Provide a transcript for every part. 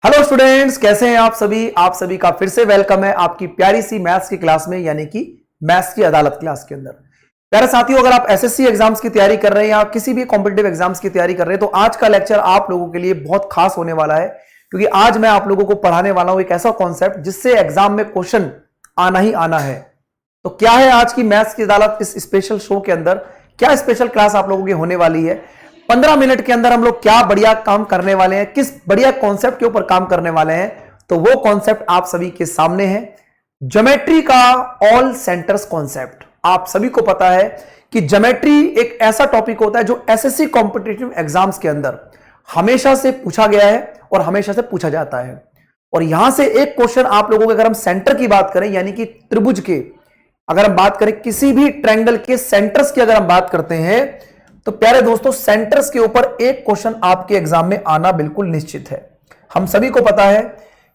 Hello students, कैसे हैं आप सभी का फिर से वेलकम है आपकी प्यारी सी मैथ्स की क्लास में, यानी कि मैथ्स की अदालत क्लास के अंदर। प्यारे साथियों, अगर आप एसएससी एग्जाम्स की तैयारी कर रहे हैं या किसी भी कॉम्पिटिटिव एग्जाम्स की तैयारी कर रहे हैं तो आज का लेक्चर आप लोगों के लिए बहुत खास होने वाला है, क्योंकि आज मैं आप लोगों को पढ़ाने वाला हूं एक ऐसा कॉन्सेप्ट जिससे एग्जाम में क्वेश्चन आना ही आना है। तो क्या है आज की मैथ्स की अदालत इस स्पेशल शो के अंदर, क्या स्पेशल क्लास आप लोगों की होने वाली है। 15 मिनट के अंदर हम लोग क्या बढ़िया काम करने वाले हैं, किस बढ़िया कॉन्सेप्ट के ऊपर काम करने वाले हैं, तो वो कॉन्सेप्ट आप सभी के सामने है। ज्योमेट्री का ऑल सेंटर्स कॉन्सेप्ट। आप सभी को पता है कि ज्योमेट्री एक ऐसा टॉपिक होता है जो एसएससी कॉम्पिटिटिव एग्जाम्स के अंदर हमेशा से पूछा गया है और हमेशा से पूछा जाता है। और यहां से एक क्वेश्चन आप लोगों के, अगर हम सेंटर की बात करें यानी कि त्रिभुज के, अगर हम बात करें किसी भी ट्रायंगल के सेंटर्स की अगर हम बात करते हैं तो प्यारे दोस्तों, सेंटर्स के ऊपर एक क्वेश्चन आपके एग्जाम में आना बिल्कुल निश्चित है। हम सभी को पता है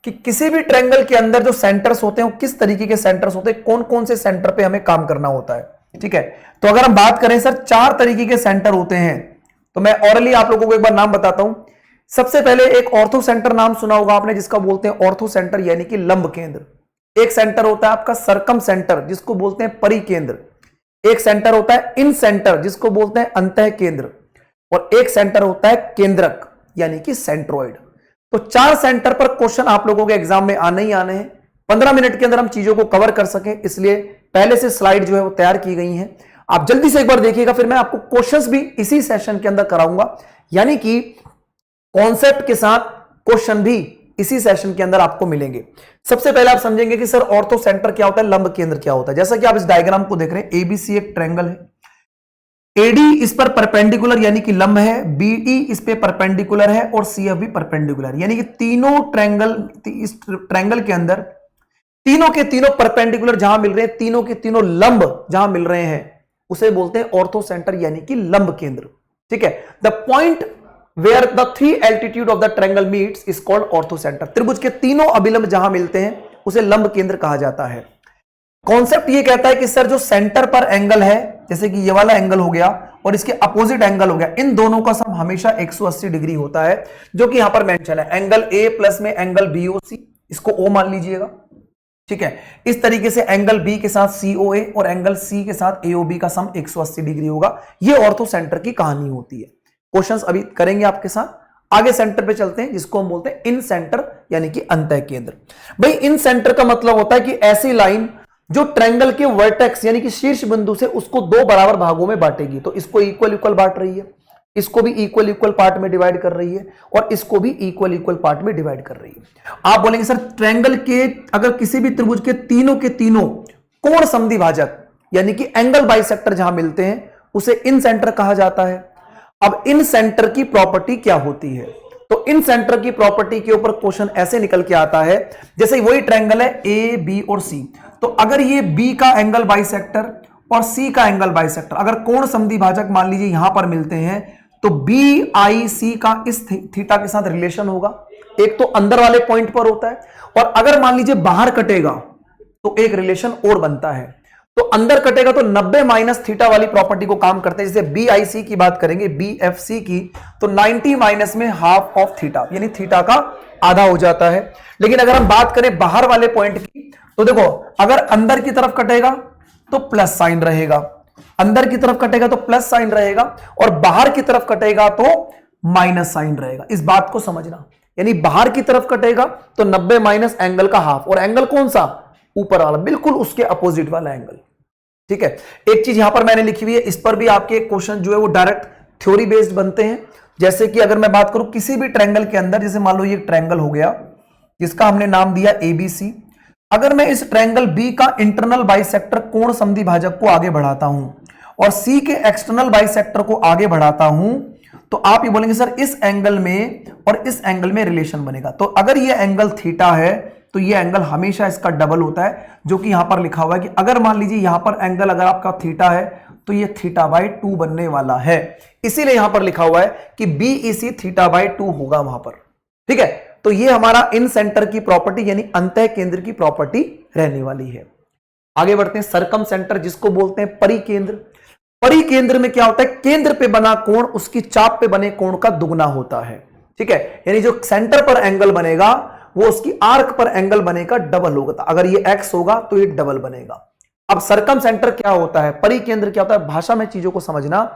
कि किसी भी ट्रायंगल के अंदर जो सेंटर्स होते हैं वो किस तरीके के सेंटर्स होते हैं, कौन कौन से सेंटर पे हमें काम करना होता है। ठीक है, तो अगर हम बात करें सर, 4 तरीके के सेंटर होते हैं, तो मैं ऑरली आप लोगों को एक बार नाम बताता हूं। सबसे पहले एक ऑर्थो सेंटर नाम सुना होगा आपने, जिसका बोलते हैं ऑर्थो सेंटर यानी कि लंब केंद्र। एक सेंटर होता है आपका सरकम सेंटर, जिसको बोलते हैं परिकेंद्र। एक सेंटर होता है इन सेंटर, जिसको बोलते हैं अंतः केंद्र। और एक सेंटर होता है केंद्रक यानी कि सेंट्रोइड। तो 4 सेंटर पर क्वेश्चन आप लोगों के एग्जाम में आने ही आने हैं। 15 मिनट के अंदर हम चीजों को कवर कर सकें, इसलिए पहले से स्लाइड जो है वो तैयार की गई हैं। आप जल्दी से एक बार देखिएगा, फिर मैं आपको क्वेश्चंस भी इसी सेशन के अंदर कराऊंगा, यानी कि कॉन्सेप्ट के साथ क्वेश्चन भी इसी सेशन के अंदर आपको मिलेंगे। सबसे पहले आप समझेंगे कि सर ऑर्थो सेंटर क्या होता है, लंब केंद्र क्या होता है। जैसा कि आप इस डायग्राम को देख रहे हैं, एबीसी एक ट्रायंगल है, एडी इस पर परपेंडिकुलर यानी कि लंब है, बीई इस पे परपेंडिकुलर है और सीएफ भी परपेंडिकुलर, यानी कि तीनों ट्रायंगल, इस ट्रायंगल के अंदर तीनों के तीनों परपेंडिकुलर जहां मिल रहे हैं, तीनों के तीनों लंब जहां मिल रहे हैं, उसे बोलते हैं ऑर्थो सेंटर यानी कि लंब केंद्र। ठीक है, the point where the 3 altitude of the triangle meets is called ortho center। त्रिभुज के तीनों अभिलंब जहां मिलते हैं उसे लंब केंद्र कहा जाता है। कॉन्सेप्ट ये कहता है कि सर जो सेंटर पर एंगल है, जैसे कि ये वाला एंगल हो गया और इसके अपोजिट एंगल हो गया, इन दोनों का सम हमेशा 180 डिग्री होता है, जो कि यहां पर मेंशन है। एंगल ए प्लस में एंगल बीओसी, इसको ओ मान लीजिएगा। ठीक है, इस तरीके से एंगल बी के साथ सीओए और एंगल सी के साथ एओबी का सम 180 डिग्री होगा। यह ऑर्थो सेंटर की कहानी होती है। क्वेश्चंस अभी करेंगे आपके साथ। आगे सेंटर पे चलते हैं, जिसको हम बोलते हैं इन सेंटर यानी कि अंतः केंद्र। भाई इन सेंटर का मतलब होता है कि ऐसी लाइन जो ट्रायंगल के वर्टेक्स यानी कि शीर्ष बिंदु से उसको 2 बराबर भागों में बांटेगी। तो इसको इक्वल इक्वल बांट रही है, इसको भी इक्वल इक्वल पार्ट में डिवाइड कर रही है और इसको भी इक्वल इक्वल पार्ट में डिवाइड कर रही है। आप बोलेंगे सर ट्रायंगल के अगर किसी भी त्रिभुज के तीनों कोण समद्विभाजक यानी कि एंगल बाइसेक्टर जहां मिलते हैं उसे इन सेंटर कहा जाता है। अब इन सेंटर की प्रॉपर्टी क्या होती है, तो इन सेंटर की प्रॉपर्टी के ऊपर क्वेश्चन ऐसे निकल के आता है, जैसे वही ट्रायंगल है ए बी और सी, तो अगर ये बी का एंगल बाइसेक्टर और सी का एंगल बाइसेक्टर अगर कोण समद्विभाजक मान लीजिए यहां पर मिलते हैं, तो बी आई सी का इस थीटा के साथ रिलेशन होगा। एक तो अंदर वाले पॉइंट पर होता है, और अगर मान लीजिए बाहर कटेगा तो एक रिलेशन और बनता है। तो अंदर कटेगा तो 90 माइनस थीटा वाली प्रॉपर्टी को काम करते हैं। जैसे बी आई सी की बात करेंगे, बी एफ सी की, तो 90 माइनस में हाफ ऑफ थीटा यानी थीटा का आधा हो जाता है। लेकिन अगर हम बात करें बाहर वाले पॉइंट की, तो देखो अगर अंदर की तरफ कटेगा तो प्लस साइन रहेगा, अंदर की तरफ कटेगा तो प्लस साइन रहेगा, और बाहर की तरफ कटेगा तो माइनस साइन रहेगा। इस बात को समझना, यानी बाहर की तरफ कटेगा तो 90 माइनस एंगल का हाफ, और एंगल कौन सा, ऊपर वाला, बिल्कुल उसके अपोजिट वाला एंगल। ठीक है, एक चीज यहां पर मैंने लिखी हुई है, इस पर भी आपके क्वेश्चन जो है वो डायरेक्ट थ्योरी बेस्ड बनते हैं। जैसे कि अगर मैं बात करूं किसी भी ट्रायंगल के अंदर, जैसे मान लो ये ट्रायंगल हो गया जिसका हमने नाम दिया एबीसी, अगर मैं इस ट्रायंगल बी का इंटरनल बाइसेक्टर कोण समद्विभाजक को आगे बढ़ाता हूं और सी के एक्सटर्नल बाइसेक्टर को आगे बढ़ाता हूं, तो आप ये बोलेंगे सर इस एंगल में और इस एंगल में रिलेशन बनेगा। तो अगर ये एंगल थीटा है तो ये एंगल हमेशा इसका डबल होता है, जो कि यहां पर लिखा हुआ है कि अगर मान लीजिए यहां पर एंगल अगर आपका थीटा है तो ये थीटा बाई 2 बनने वाला है। इसीलिए यहां पर लिखा हुआ है कि बीईसी थीटा बाई 2 होगा वहां पर। ठीक है, तो ये हमारा इन सेंटर की प्रॉपर्टी यानी अंतः केंद्र की प्रॉपर्टी रहने वाली है। आगे बढ़ते हैं, सरकम सेंटर जिसको बोलते हैं परिकेंद्र। परिकेंद्र में क्या होता है, केंद्र पे बना कोण उसकी चाप पे बने कोण का दुगना होता है। ठीक है, यानी जो सेंटर पर एंगल बनेगा वो उसकी आर्क पर एंगल बनेगा डबल होगा। अगर ये x होगा तो ये डबल बनेगा। अब सरकम सेंटर क्या होता है, परिकेंद्र क्या होता है, भाषा में चीजों को समझना।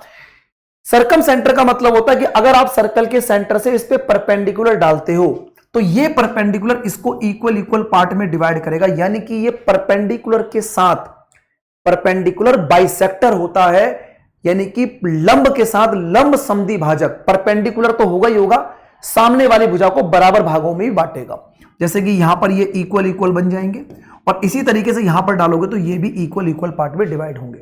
सरकम सेंटर का मतलब होता है कि अगर आप सर्कल के सेंटर से इस पे परपेंडिकुलर डालते हो तो ये परपेंडिकुलर इसको इक्वल इक्वल पार्ट में डिवाइड करेगा, यानी कि ये परपेंडिकुलर के साथ परपेंडिकुलर बाइसेक्टर होता है, यानी कि लंब के साथ लंब समद्वि भाजक। परपेंडिकुलर तो होगा ही होगा, सामने वाली भुजा को बराबर भागों में भी बांटेगा। जैसे कि यहां पर ये इक्वल इक्वल बन जाएंगे और इसी तरीके से यहां पर डालोगे तो ये भी इक्वल इक्वल पार्ट में डिवाइड होंगे।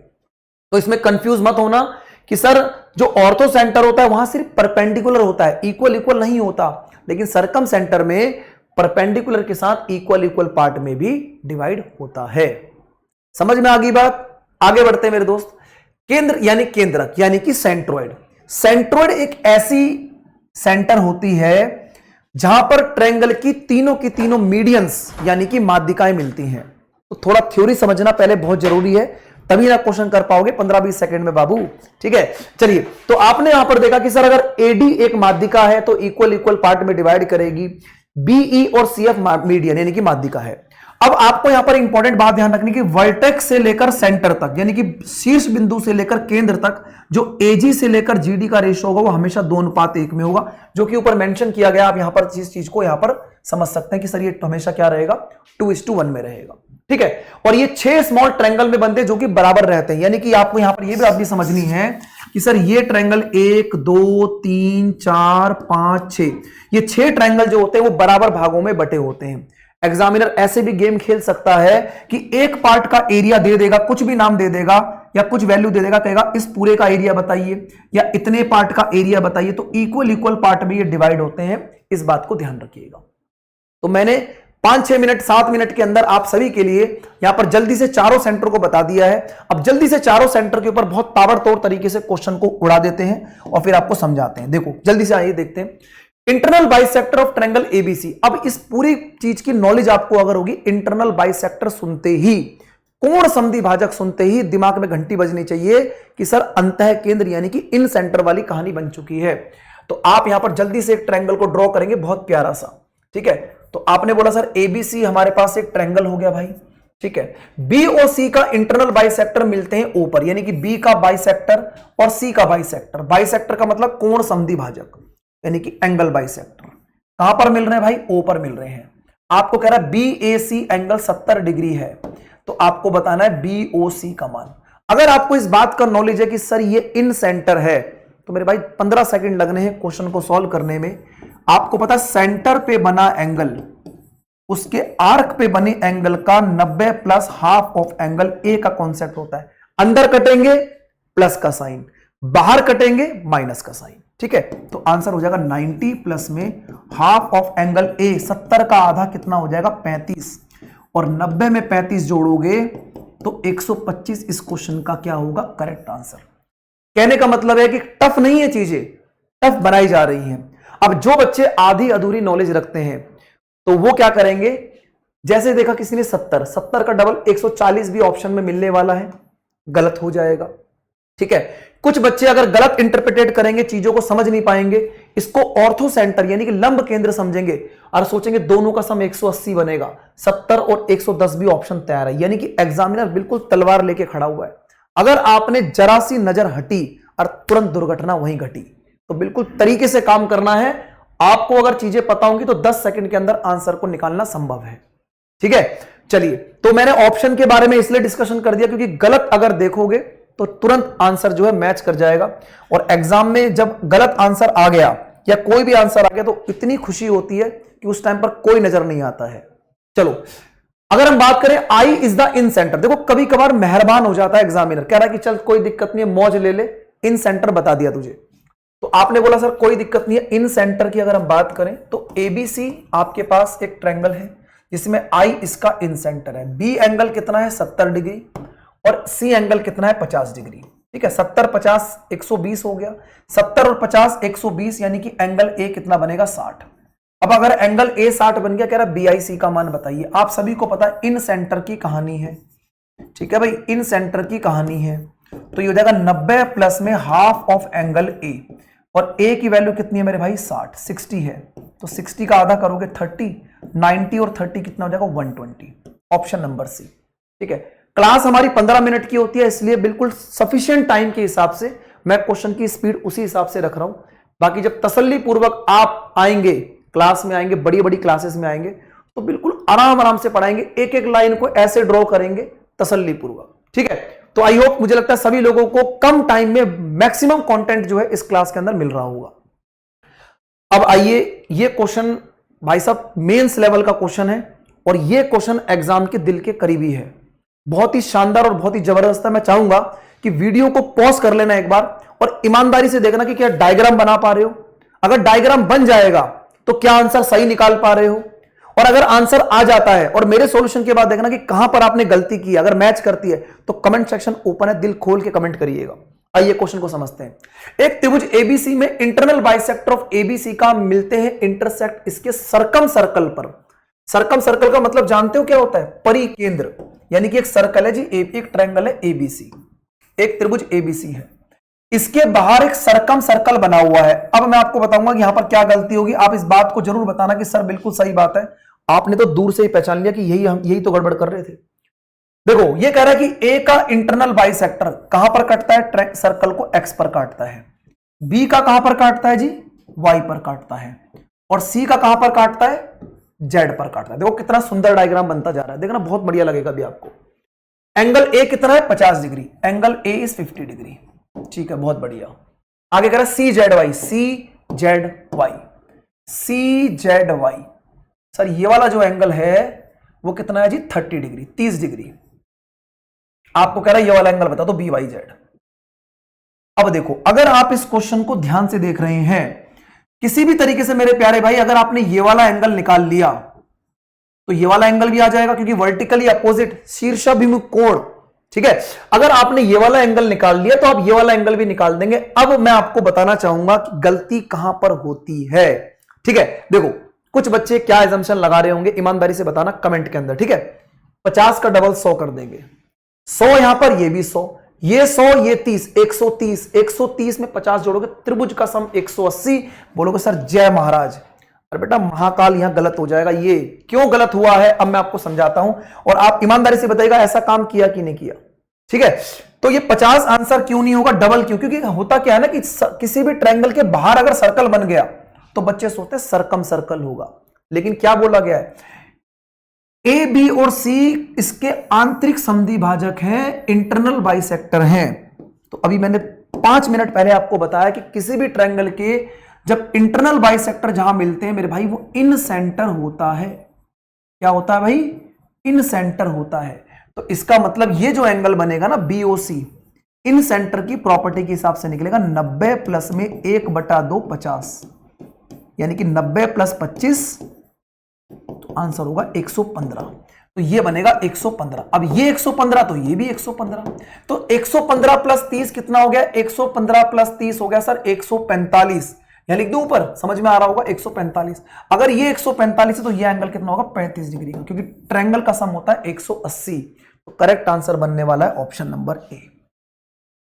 तो इसमें कंफ्यूज मत होना कि सर जो ऑर्थो सेंटर होता है वहां सिर्फ परपेंडिकुलर होता है, इक्वल इक्वल नहीं होता, लेकिन सरकम सेंटर में परपेंडिकुलर के साथ इक्वल इक्वल पार्ट में भी डिवाइड होता है। समझ में आ गई बात? आगे बढ़ते हैं मेरे दोस्त। केंद्र यानी केंद्रक यानी कि सेंट्रोइड। सेंट्रोइड एक ऐसी सेंटर होती है जहां पर ट्रायंगल की तीनों मीडियंस यानी कि माध्यिकाएं मिलती हैं। तो थोड़ा थ्योरी समझना पहले बहुत जरूरी है, तभी ना क्वेश्चन कर पाओगे 15-20 सेकंड में बाबू। ठीक है, चलिए, तो आपने यहां पर देखा कि सर अगर एडी एक माध्यिका है तो इक्वल इक्वल पार्ट में डिवाइड करेगी, बीई और सीएफ मीडियन यानी कि माध्यिका है। अब आपको यहां पर इंपॉर्टेंट बात ध्यान रखनी कि वर्टेक्स से लेकर सेंटर तक यानी कि शीर्ष बिंदु से लेकर केंद्र तक जो एजी से लेकर जीडी का रेशो होगा वो हमेशा 2:1 में होगा, जो कि ऊपर मेंशन किया गया। आप यहां पर इस चीज को यहां पर समझ सकते हैं कि सर ये हमेशा क्या रहेगा, 2:1 में रहेगा। ठीक है, और ये 6 स्मॉल ट्रायंगल में बनते हैं जो कि बराबर रहते हैं, यानी कि आपको यहां पर ये बात भी समझनी है कि सर ये ट्रायंगल 1 2 3 4 5 6 ये 6 ट्रायंगल जो होते हैं वो बराबर भागों में बटे होते हैं। एग्जामिनर ऐसे भी गेम खेल सकता है कि एक पार्ट का एरिया दे देगा, कुछ भी नाम दे देगा या कुछ वैल्यू दे देगा, कहेगा इस पूरे का एरिया बताइए या इतने पार्ट का एरिया बताइए, तो इक्वल इक्वल पार्ट में ये डिवाइड होते हैं। इस बात को ध्यान रखिएगा। तो मैंने 5-6 मिनट 7 मिनट के अंदर आप सभी के लिए यहां पर जल्दी से चारों सेंटर को बता दिया है। अब जल्दी से चारों सेंटर के ऊपर बहुत ताबड़तोड़ तरीके से क्वेश्चन को उड़ा देते हैं और फिर आपको समझाते हैं। देखो जल्दी से आइए देखते हैं। Internal bisector of triangle ABC. अब इस पूरी चीज की नॉलेज आपको अगर होगी, इंटरनल बाइसेक्टर सुनते ही, कोण समद्वि भाजक सुनते ही दिमाग में घंटी बजनी चाहिए कि सर अंतः केंद्र यानी कि इन सेंटर वाली कहानी बन चुकी है। तो आप यहां पर जल्दी से एक ट्रायंगल को ड्रॉ करेंगे, बहुत प्यारा सा। ठीक है, तो आपने बोला सर एबीसी हमारे पास एक ट्रायंगल हो गया भाई। ठीक है, बी और सी का इंटरनल बाइसेक्टर मिलते हैं ऊपर, यानी कि बी का बाइसेक्टर और सी का बाइसेक्टर। बाइसेक्टर का मतलब कोण समद्वि भाजक यानी कि एंगल बाइसेक्टर। कहां पर मिल रहे हैं भाई? ओ पर मिल रहे हैं। आपको कह रहा है BAC एंगल 70 डिग्री है, तो आपको बताना है BOC का मान। अगर आपको इस बात का नॉलेज है कि सर ये इन सेंटर है, तो मेरे भाई 15 सेकंड लगने हैं क्वेश्चन को सॉल्व करने में। आपको पता है सेंटर पे बना एंगल उसके आर्क पे बने एंगल का 90 plus half of angle A का कॉन्सेप्ट होता है। अंदर कटेंगे प्लस का साइन, बाहर कटेंगे माइनस का साइन। ठीक है, तो आंसर हो जाएगा 90 प्लस में हाफ ऑफ एंगल ए, 70 का आधा कितना हो जाएगा 35, और 90 में 35 जोड़ोगे तो 125 इस क्वेश्चन का क्या होगा करेक्ट आंसर। कहने का मतलब है कि टफ नहीं है, चीजें टफ बनाई जा रही हैं। अब जो बच्चे आधी अधूरी नॉलेज रखते हैं तो वो क्या करेंगे, जैसे देखा किसी ने 70 का डबल 140 भी ऑप्शन में मिलने वाला है, गलत हो जाएगा। ठीक है, कुछ बच्चे अगर गलत इंटरप्रेटेट करेंगे, चीजों को समझ नहीं पाएंगे, इसको ऑर्थो सेंटर यानी कि लंब केंद्र समझेंगे और सोचेंगे दोनों का सम 180 बनेगा। 70 और 110 भी ऑप्शन तैयार है, यानी कि एग्जामिनर बिल्कुल तलवार लेके खड़ा हुआ है। अगर आपने जरा सी नजर हटी और तुरंत दुर्घटना वहीं घटी। तो बिल्कुल तरीके से काम करना है। आपको अगर चीजें पता होंगी तो 10 सेकंड के अंदर आंसर को निकालना संभव है। ठीक है, चलिए, तो मैंने ऑप्शन के बारे में इसलिए डिस्कशन कर दिया क्योंकि गलत अगर देखोगे तो तुरंत आंसर जो है मैच कर जाएगा, और एग्जाम में जब गलत आंसर आ गया या कोई भी आंसर आ गया तो इतनी खुशी होती है कि उस टाइम पर कोई नजर नहीं आता है। चलो, अगर हम बात करें I is the in centre, देखो कभी कभार मेहरबान हो जाता है एग्जामिनर, कह रहा है कि चल कोई दिक्कत नहीं है, मौज ले ले, इन सेंटर बता दिया तुझे। तो आपने बोला सर कोई दिक्कत नहीं है, इन सेंटर की अगर हम बात करें तो एबीसी आपके पास एक ट्रायंगल है जिसमें आई इसका इन सेंटर है। बी एंगल कितना है 70 डिग्री और सी एंगल कितना है 50 डिग्री। ठीक है, 70 50 120 हो गया, 70 और 50 120, यानी कि एंगल ए कितना बनेगा 60। अब अगर एंगल ए 60 बन गया, कह रहा BIC का मान बताइए। आप सभी को पता है इन सेंटर की कहानी है। ठीक है भाई, इन सेंटर की कहानी है, तो ये हो जाएगा 90 प्लस में हाफ ऑफ एंगल ए, और ए की वैल्यू कितनी है मेरे भाई 60 है, तो 60 का आधा करोगे 30, 90 और 30 कितना हो जाएगा 120, ऑप्शन नंबर सी। ठीक है, क्लास हमारी 15 मिनट की होती है, इसलिए बिल्कुल सफिशिएंट टाइम के हिसाब से मैं क्वेश्चन की स्पीड उसी हिसाब से रख रहा हूं। बाकी जब तसल्ली पूर्वक आप आएंगे, क्लास में आएंगे, बड़ी बड़ी क्लासेस में आएंगे, तो बिल्कुल आराम आराम से पढ़ाएंगे, एक एक लाइन को ऐसे ड्रॉ करेंगे तसल्ली पूर्वक। ठीक है, तो आई होप, मुझे लगता है सभी लोगों को कम टाइम में मैक्सिमम कंटेंट जो है इस क्लास के अंदर मिल रहा होगा। अब आइए, ये क्वेश्चन भाई साहब मेंस लेवल का क्वेश्चन है और ये क्वेश्चन एग्जाम के दिल के करीबी है, बहुत ही शानदार और बहुत ही जबरदस्त है। मैं चाहूंगा कि वीडियो को पॉज कर लेना एक बार और ईमानदारी से देखना कि क्या डायग्राम बना पा रहे हो। अगर डायग्राम बन जाएगा तो क्या आंसर सही निकाल पा रहे हो, और अगर आंसर आ जाता है और मेरे सॉल्यूशन के बाद देखना कि कहां पर आपने गलती की, अगर मैच करती है तो कमेंट सेक्शन ओपन है, दिल खोल के कमेंट करिएगा। आइए क्वेश्चन को समझते हैं। एक त्रिभुज एबीसी में इंटरनल बाइसेक्टर ऑफ एबीसी का मिलते हैं इंटरसेक्ट इसके सरकम सर्कल पर। सरकम सर्कल का मतलब जानते हो क्या होता है? परिकेंद्र, यानी कि एक सर्कल है जी, एक ट्रायंगल है एबीसी, एक त्रिभुज एबीसी है, इसके बाहर एक सरकम सर्कल बना हुआ है। अब मैं आपको बताऊंगा कि यहां पर क्या गलती होगी, आप इस बात को जरूर बताना कि सर बिल्कुल सही बात है, आपने तो दूर से ही पहचान लिया कि यही तो गड़बड़ कर रहे थे। देखो, ये कह रहा है कि ए का इंटरनल बाइसेक्टर कहां पर काटता है? सर्कल को एक्स पर काटता है। बी का कहां पर काटता है जी? वाई पर काटता है। और सी का कहां पर काटता है? जेड पर काटता है। देखो कितना सुंदर डायग्राम बनता जा रहा है, देखना बहुत बढ़िया लगेगा भी आपको। एंगल ए कितना है? 50 degree, angle A is 50 degree. ठीक है, बहुत बढ़िया। आगे कह रहा है सी जेड वाई, सी जेड वाई, सी जेड वाई। सर ये वाला जो एंगल है वो कितना है जी? 30 डिग्री, 30 डिग्री। आपको कह रहा है ये वाला एंगल बता दो, बी वाई जेड। अब देखो, अगर आप इस क्वेश्चन को ध्यान से देख रहे हैं, किसी भी तरीके से मेरे प्यारे भाई, अगर आपने ये वाला एंगल निकाल लिया तो ये वाला एंगल भी आ जाएगा, क्योंकि वर्टिकली अपोजिट शीर्षाभिमुख कोण। ठीक है, अगर आपने ये वाला एंगल निकाल लिया तो आप ये वाला एंगल भी निकाल देंगे। अब मैं आपको बताना चाहूंगा कि गलती कहां पर होती है। ठीक है, देखो कुछ बच्चे क्या एजम्पशन लगा रहे होंगे, ईमानदारी से बताना कमेंट के अंदर। ठीक है, 50 का डबल 100 कर देंगे, 100 यहां पर, ये भी 100, ये 100, ये 30, 130, 130 में 50 जोड़ोगे, त्रिभुज का सम 180। बोलोगे सर जय महाराज। अरे बेटा महाकाल यहां गलत हो जाएगा। ये क्यों गलत हुआ है अब मैं आपको समझाता हूं, और आप ईमानदारी से बताइएगा ऐसा काम किया कि नहीं किया। ठीक है, तो ये 50 आंसर क्यों नहीं होगा, डबल क्यों? क्योंकि होता क्या है ना कि किसी भी ट्रायंगल के बाहर अगर सर्कल बन गया तो बच्चे सोचते हैं सरकम सर्कल होगा, लेकिन क्या बोला गया है? ए बी और सी इसके आंतरिक समद्वि भाजक हैं, इंटरनल बाइसेक्टर हैं। तो अभी मैंने 5 मिनट पहले आपको बताया कि किसी भी ट्रायंगल के जब इंटरनल बाइसेक्टर जहां मिलते हैं मेरे भाई, वो इन सेंटर होता है। क्या होता है भाई? इन सेंटर होता है। तो इसका मतलब ये जो एंगल बनेगा ना BOC, इन सेंटर की प्रॉपर्टी के हिसाब से निकलेगा 90 प्लस में 1/2 50, यानी कि 90 प्लस 25, तो आंसर होगा 115। तो ये बनेगा 115। अब ये 115 तो ये भी 115, तो 115 प्लस 30 कितना हो गया? 115 प्लस 30 हो गया सर 145। यहां लिख दो ऊपर, समझ में आ रहा होगा 145। अगर ये 145 है तो ये एंगल कितना होगा? 35 डिग्री का, क्योंकि ट्रायंगल का सम होता है 180। तो करेक्ट आंसर बनने वाला है ऑप्शन नंबर ए।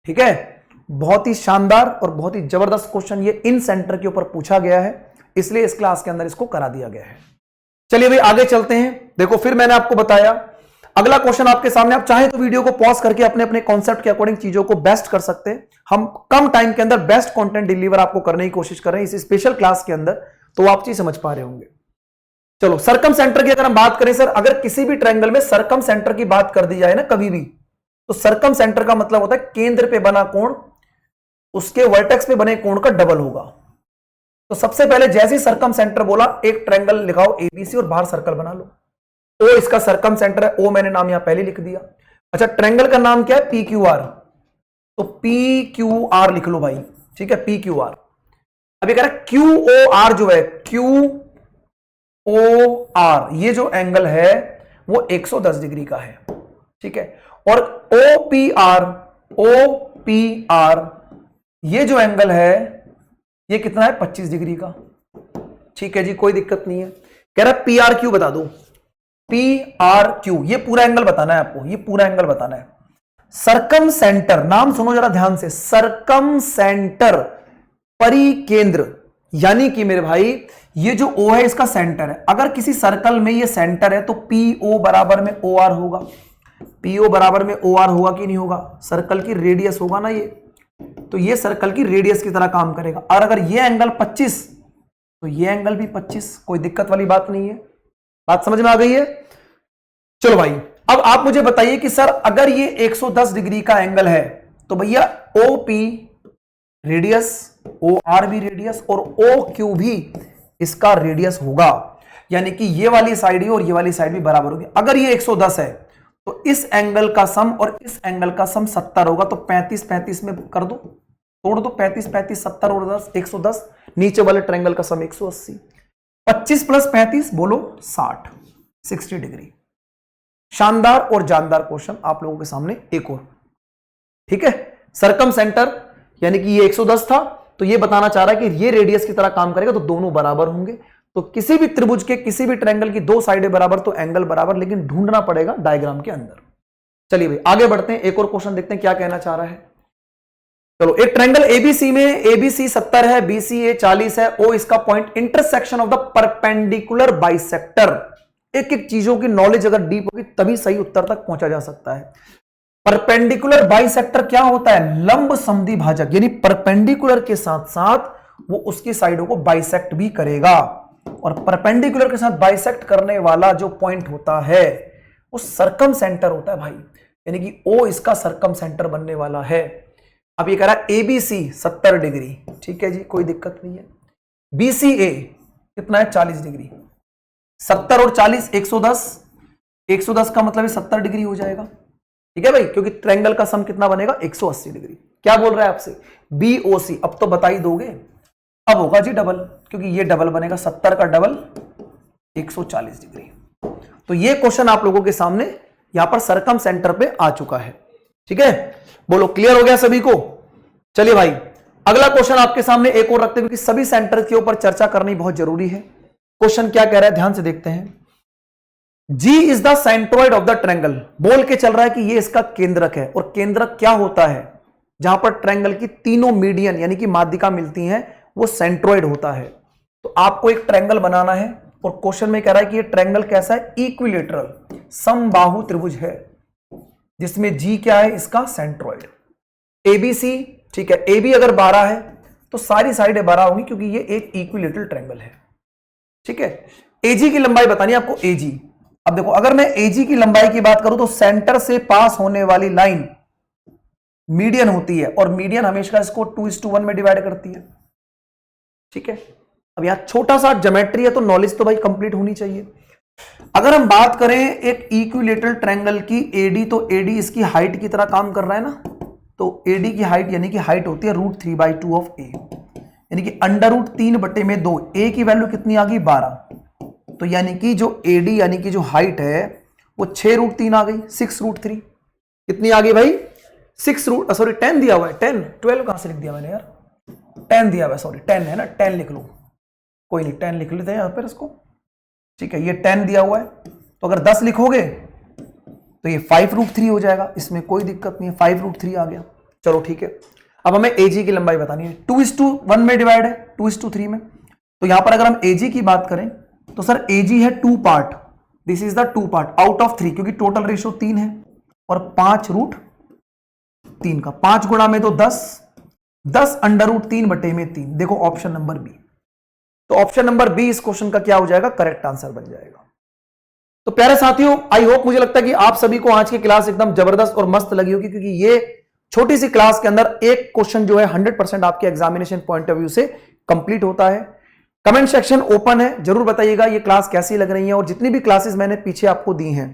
ठीक है, बहुत ही शानदार और बहुत ही जबरदस्त क्वेश्चन ये इन सेंटर के ऊपर पूछा गया है, इसलिए इस क्लास के अंदर इसको करा दिया गया है। चलिए भाई आगे चलते हैं। देखो फिर मैंने आपको बताया अगला क्वेश्चन आपके सामने, आप चाहे तो वीडियो को पॉज करके अपने अपने कॉन्सेप्ट के अकॉर्डिंग चीजों को बेस्ट कर सकते हैं। हम कम टाइम के अंदर बेस्ट कंटेंट डिलीवर आपको करने की कोशिश कर रहे हैं इस स्पेशल क्लास के अंदर, तो आप चीज समझ पा रहे होंगे। चलो सरकम सेंटर की अगर हम बात करें सर, अगर किसी भी ट्रायंगल में सरकम सेंटर की बात कर दी जाए ना कभी भी, तो सरकम सेंटर का मतलब होता है केंद्र पे बना कोण उसके वर्टेक्स पे बने कोण का डबल होगा। तो सबसे पहले जैसे ही सरकम सेंटर बोला, एक ट्रायंगल लिखाओ एबीसी और बाहर सर्कल बना लो। ओ इसका सरकम सेंटर है, ओ मैंने नाम यहां पहले लिख दिया। अच्छा ट्रायंगल का नाम क्या है? PQR, तो PQR लिख लो भाई। ठीक है, PQR। अब ये कह रहा है QOR जो है, QOR ये जो एंगल है वो 110 डिग्री का है। ठीक है, और OPR ये जो एंगल है ये कितना है? 25 डिग्री का। ठीक है जी, कोई दिक्कत नहीं है। कह रहा है PRQ बता दो, PRQ ये पूरा एंगल बताना है आपको, ये पूरा एंगल बताना है। सरकम सेंटर, नाम सुनो जरा ध्यान से, सरकम सेंटर परिकेंद्र, यानी कि मेरे भाई ये जो O है इसका सेंटर है। अगर किसी सर्कल में ये सेंटर है तो PO बराबर में OR होगा। PO बराबर में OR होगा कि नहीं होगा? सर्कल की रेडियस होगा ना ये, तो ये सर्कल की रेडियस की तरह काम करेगा। और अगर ये एंगल 25 तो ये एंगल भी 25, कोई दिक्कत वाली बात नहीं है। बात समझ में आ गई है? चलो भाई, अब आप मुझे बताइए कि सर अगर ये 110 डिग्री का एंगल है तो भैया OP रेडियस, OR भी रेडियस और OQ भी इसका रेडियस होगा, यानी कि ये वाली साइड ही और ये वाली साइड भी बराबर होगी। अगर ये 110 है तो इस एंगल का सम और इस एंगल का सम 70 होगा, तो 35 35 में कर दो, तोड़ दो, 35 35 70 और 10 110, नीचे वाले ट्रायंगल का सम 180, 25 प्लस 35 बोलो 60 डिग्री। शानदार और जानदार क्वेश्चन आप लोगों के सामने एक और, ठीक है। सर्कम सेंटर यानी कि ये 110 था, तो ये बताना चाह रहा है कि ये रेडियस की तरह काम करेगा, तो दोनों बराबर होंगे। तो किसी भी त्रिभुज के किसी भी ट्रायंगल की दो साइडें बराबर तो एंगल बराबर, लेकिन ढूंढना पड़ेगा डायग्राम के अंदर। चलिए भाई आगे बढ़ते हैं, एक और क्वेश्चन देखते हैं क्या कहना चाह रहा है। चलो, एक ट्रायंगल एबीसी में ABC 70 है, BCA 40 है, O इसका point, intersection of the perpendicular bisector. एक एक चीजों की नॉलेज अगर डीप होगी तभी सही उत्तर तक पहुंचा जा सकता है। परपेंडिकुलर बाइसेक्टर क्या होता है? लंब समद्वि भाजक, यानी परपेंडिकुलर के साथ साथ वो उसकी साइडों को बाइसेक्ट भी करेगा। और परपेंडिकुलर के साथ बाइसेक्ट करने वाला जो पॉइंट होता है वो सरकम सेंटर होता है भाई, यानी कि O इसका सरकम सेंटर बनने वाला है। अब ये कह रहा है ABC 70 डिग्री, ठीक है जी, कोई दिक्कत नहीं है। BCA कितना है? 40 डिग्री। 70 और 40 110, 110 का मतलब 70 डिग्री हो जाएगा, ठीक है भाई, क्योंकि ट्रायंगल का सम कितना बनेगा? 180 डिग्री। क्या बोल रहा है आपसे? BOC, अब तो बता ही दोगे। अब होगा जी डबल, क्योंकि ये डबल बनेगा, 70 का डबल 140 डिग्री। तो ये क्वेश्चन आप लोगों के सामने यहां पर सरकम सेंटर पे आ चुका है, ठीक है। बोलो क्लियर हो गया सभी को? चलिए भाई अगला क्वेश्चन आपके सामने एक और रखते हैं, क्योंकि सभी सेंटर के ऊपर चर्चा करनी बहुत जरूरी है। क्वेश्चन क्या कह रहा है ध्यान से देखते हैं। G is the centroid of the triangle, बोल के चल रहा है कि ये इसका केंद्रक है। और केंद्रक क्या होता है? जहां पर ट्रायंगल की तीनों मीडियन यानी कि माध्यिका मिलती हैं वो सेंट्रोइड होता है। तो आपको एक ट्रायंगल बनाना है और क्वेश्चन में कह रहा है कि ये ट्रायंगल कैसा है? इक्विलेटरल, समबाहु त्रिभुज है, जिसमें G क्या है? इसका सेंट्रोइड। ABC, ठीक है, AB अगर 12 है तो सारी साइडें 12 होंगी, क्योंकि ये एक इक्विलेटरल ट्रायंगल है, ठीक है। AG की लंबाई बतानी है आपको, AG। अब देखो अगर मैं AG की लंबाई की बात करूं तो सेंटर से पास होने वाली लाइन मीडियन होती है, और मीडियन हमेशा इसको 2:1 में डिवाइड करती है, ठीक है। अब यहां छोटा सा ज्योमेट्री है तो नॉलेज तो भाई कंप्लीट होनी चाहिए। अगर हम बात करें एक इक्विलेटरल ट्रायंगल की AD, तो AD इसकी हाइट की तरह काम कर रहा है ना, तो AD की हाइट यानी कि हाइट होती है √3/2 ऑफ A, यानी कि √3/2। A की वैल्यू कितनी आ गई? 12। तो यानी कि जो AD यानी कि जो हाइट है वो 6√3 आ गई, 6√3। कितनी आ गई भाई? 10 दिया हुआ है, 10 12 कहां से लिख दिया मैंने यार? 10 दिया हुआ है, सॉरी 10 है ना, 10 लिख लो, कोई नहीं 10 लिख लेते हैं यहां पर इसको, ठीक है। ये 10 दिया हुआ है, तो अगर 10 लिखोगे तो ये 5√3 हो जाएगा, इसमें कोई दिक्कत नहीं है, 5√3 आ गया। चलो ठीक है, अब हमें AG की लंबाई बतानी है। 2:1 में डिवाइड है, 2:3 में। तो यहां पर अगर हम AG की बात करें तो सर AG है 2 part, this is the 2 part out of 3, क्योंकि टोटल रेशियो 3 है, और 5√3 का 5 गुणा में तो 10 √3/3। देखो ऑप्शन नंबर बी, तो ऑप्शन नंबर बी इस क्वेश्चन का क्या हो जाएगा? करेक्ट आंसर बन जाएगा। तो प्यारे साथियों, आई होप, मुझे लगता है कि आप सभी को आज की क्लास एकदम जबरदस्त और मस्त लगी होगी, क्योंकि ये छोटी सी क्लास के अंदर एक क्वेश्चन जो है 100% आपके एग्जामिनेशन पॉइंट ऑफ व्यू से कंप्लीट होता है। कमेंट सेक्शन ओपन है, जरूर बताइएगा ये क्लास कैसी लग रही है, और जितनी भी क्लासेस मैंने पीछे आपको दी हैं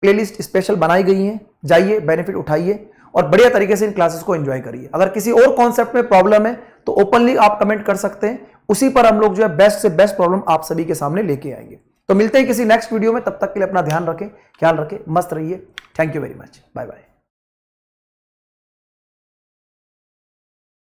प्लेलिस्ट स्पेशल बनाई गई हैं, जाइए बेनिफिट उठाइए और बढ़िया तरीके से इन क्लासेस को एंजॉय करिए। अगर किसी और कॉन्सेप्ट में प्रॉब्लम है तो ओपनली आप कमेंट कर सकते हैं, उसी पर हम लोग जो है बेस्ट से बेस्ट प्रॉब्लम आप सभी के सामने लेके आएंगे। तो मिलते हैं किसी नेक्स्ट वीडियो में, तब तक के लिए अपना ध्यान रखें, ख्याल रखें, मस्त रहिए। Thank you very much, bye bye.